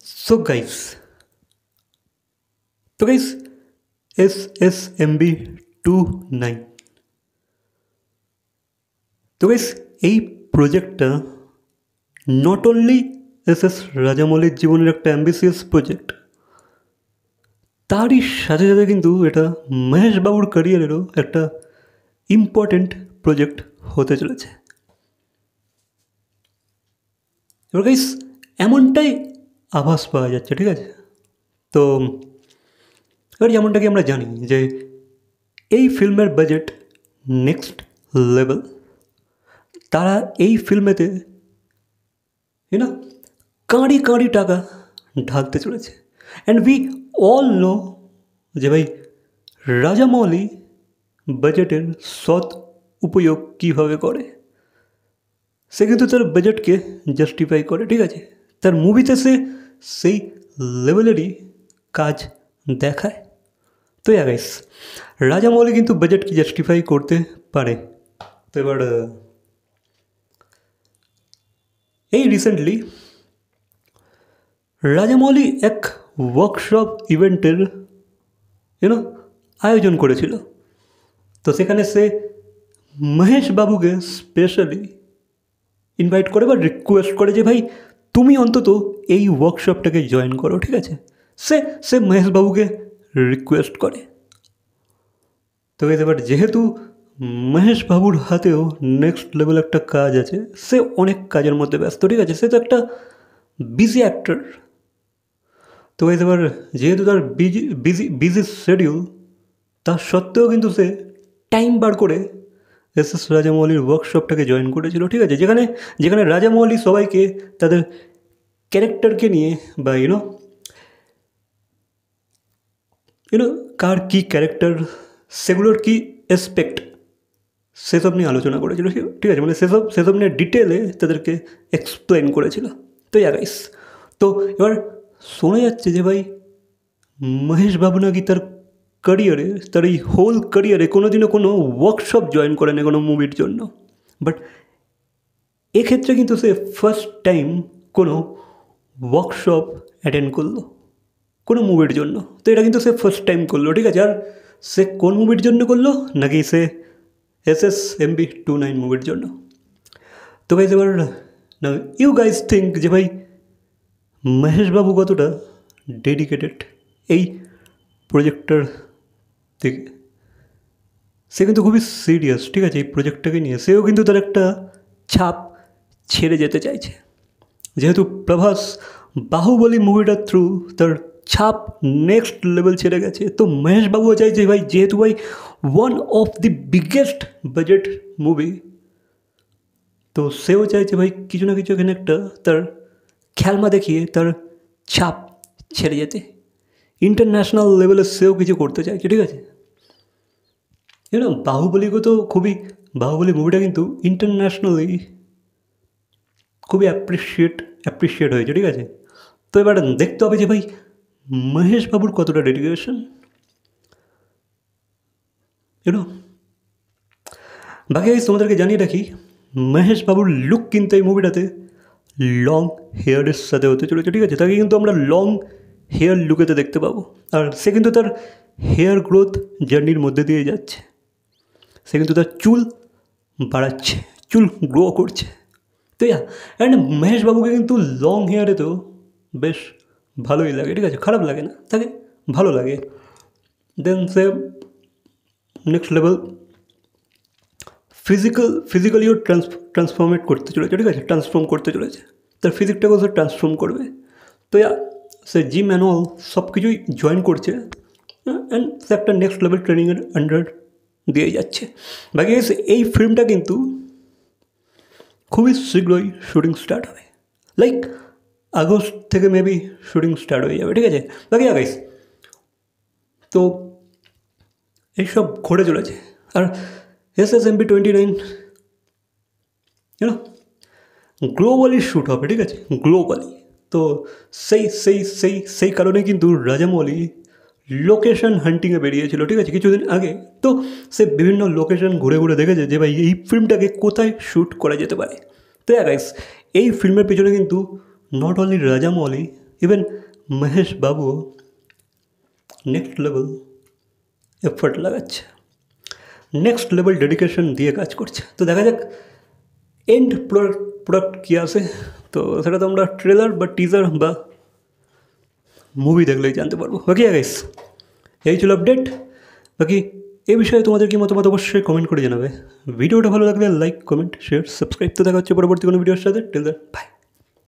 So guys, SSMB 29 তো guys এই প্রজেক্টটা নট অনলি এস রাজামৌলির জীবনের একটা অ্যাম্বিসিয়াস প্রজেক্ট, তারই সাথে সাথে কিন্তু এটা মহেশ বাবুর ক্যারিয়ারেরও একটা ইম্পর্টেন্ট প্রজেক্ট হতে চলেছে। এবার গাইস এমনটাই আভাস পাওয়া যাচ্ছে, ঠিক আছে? তো এবার যেমনটা কি আমরা জানি যে এই ফিল্মের বাজেট নেক্সট লেভেল। তারা এই ফিল্মেতে কাঁড়ি কাঁড়ি টাকা ঢালতে চলেছে। অ্যান্ড উই অল নো যে ভাই রাজামৌলি বাজেটের সৎ উপয়োগ কীভাবে করে। সে কিন্তু তার বাজেটকে জাস্টিফাই করে, ঠিক আছে? তার মুভিতে সে সেই লেভেলেরই কাজ দেখায়। তো গাইস রাজামৌলি কিন্তু বাজেটকে জাস্টিফাই করতে পারে। তো এবার এই রিসেন্টলি রাজামৌলি এক ওয়ার্কশপ ইভেন্টের আয়োজন করেছিল। তো সেখানে সে মহেশ বাবুকে স্পেশালি ইনভাইট করে বা রিকোয়েস্ট করে যে ভাই তুমি অন্তত এই ওয়ার্কশপটাকে জয়েন করো, ঠিক আছে? সে মহেশ বাবুকে রিকোয়েস্ট করে। তো এবার যেহেতু মহেশ বাবুর হাতেও নেক্সট লেভেল একটা কাজ আছে, সে অনেক কাজের মধ্যে ব্যস্ত, ঠিক আছে? সে তো একটা বিজি অ্যাক্টর। তো এবার যেহেতু তার বিজি শিডিউল, তার সত্ত্বেও কিন্তু সে টাইম বার করে এস রাজামৌলির ওয়ার্কশপটাকে জয়েন করেছিল, ঠিক আছে? যেখানে রাজামৌলি সবাইকে তাদের ক্যারেক্টারকে নিয়ে বা কার কী ক্যারেক্টার, সেগুলোর কী অ্যাসপেক্ট, সেসব নিয়ে আলোচনা করেছিল, ঠিক আছে? মানে সেসব নিয়ে ডিটেলে তাদেরকে এক্সপ্লেন করেছিল। তো গাইস, তো এবার শোনা যাচ্ছে যে ভাই মহেশ বাবু নাকি তার ক্যারিয়ারে, তার এই হোল ক্যারিয়ারে কোনোদিনও কোনো ওয়ার্কশপ জয়েন করে না কোনো মুভির জন্য। বাট এক্ষেত্রে কিন্তু সে ফার্স্ট টাইম কোনো ওয়ার্কশপ অ্যাটেন্ড করলো কোনো মুভির জন্য। তো এটা কিন্তু সে ফার্স্ট টাইম করলো, ঠিক আছে? আর সে কোন মুভির জন্য করলো? নাকি সে SSMB 29 মুভির জন্য। তো গাইজ এবার ইউ গাইজ থিঙ্ক যে ভাই মহেশ বাবু কতটা ডেডিকেটেড এই প্রজেক্টটার থেকে। সে কিন্তু খুবই সিরিয়াস, ঠিক আছে? এই প্রজেক্টটাকে নিয়ে সেও কিন্তু তার একটা ছাপ ছেড়ে যেতে চাইছে। যেহেতু প্রভাস বাহুবলী মুভিটার থ্রু তার ছাপ নেক্সট লেভেল ছেড়ে গেছে, তো মহেশ বাবুও চাইছে ভাই, যেহেতু ভাই one of the biggest budget movie, তো সেও চাইছে ভাই কিছু না কিছু এখানে একটা তার খেলমা দেখিয়ে তার ছাপ ছেড়ে যেতে। ইন্টারন্যাশনাল লেভেলে সেও কিছু করতে চাইছে, ঠিক আছে? বাহুবলীকে তো বাহুবলী মুভিটা কিন্তু ইন্টারন্যাশনালি খুবই অ্যাপ্রিসিয়েট হয়েছে, ঠিক আছে? তো এবার দেখতে হবে যে ভাই মহেশ বাবুর কতটা ডেডিকেশন। বাকি তোমাদেরকে জানিয়ে রাখি মহেশ বাবুর লুক কিন্তু এই মুভিটাতে লং হেয়ারের সাথে হতে চলেছে, ঠিক আছে? তাকে কিন্তু আমরা লং হেয়ার লুকেতে দেখতে পাবো। আর সে কিন্তু তার হেয়ার গ্রোথ জার্নির মধ্যে দিয়ে যাচ্ছে। সে কিন্তু তার চুল বাড়াচ্ছে, চুল গ্রো করছে। তো অ্যান্ড মহেশ বাবুকে কিন্তু লং হেয়ারে তো বেশ ভালোই লাগে, ঠিক আছে? খারাপ লাগে না, তাকে ভালো লাগে। দেন সে নেক্সট লেভেল ফিজিক্যালিও ট্রান্সফর্মেট করতে চলেছে, ঠিক আছে? ট্রান্সফর্ম করতে চলেছে, তার ফিজিকটাকেও সে ট্রান্সফর্ম করবে। তো সে জিম অ্যান্ড অল সব কিছুই জয়েন করছে, অ্যান্ড সে একটা নেক্সট লেভেল ট্রেনিংয়ের আন্ডার দিয়ে যাচ্ছে। বাকি এই ফিল্মটা কিন্তু খুবই শীঘ্রই শুটিং স্টার্ট হবে, লাইক আগস্ট থেকে মেবি শুটিং স্টার্ট হয়ে যাবে, ঠিক আছে? বাকি গাইস তো এইসব ঘটে চলেছে। আর SSMB 29 গ্লোবালি শ্যুট হবে, ঠিক আছে? গ্লোবালি। তো সেই কারণে কিন্তু রাজামৌলি লোকেশন হান্টিংয়ে বেরিয়েছিল, ঠিক আছে? কিছুদিন আগে। তো সে বিভিন্ন লোকেশন ঘুরে ঘুরে দেখেছে যে ভাই এই ফিল্মটাকে কোথায় শ্যুট করা যেতে পারে। তো গাইস এই ফিল্মের পেছনে কিন্তু not only Rajamouli even Mahesh Babu next level effort লাগাচ্ছে, নেক্সট লেভেল ডেডিকেশন দিয়ে কাজ করছে। তো দেখা যাক এন্ড প্রোডাক্ট কী আসে, তো সেটা তো আমরা ট্রেলার বা টিজার বা মুভি দেখলেই জানতে পারবো। বাকি গাইস এই ছিল আপডেট। বাকি এই বিষয়ে তোমাদের কি মতামত অবশ্যই কমেন্ট করে জানাবে। ভিডিওটা ভালো লাগলে লাইক, কমেন্ট, শেয়ার, সাবস্ক্রাইব। তো দেখা হচ্ছে পরবর্তী কোনো ভিডিওর সাথে। Till then by.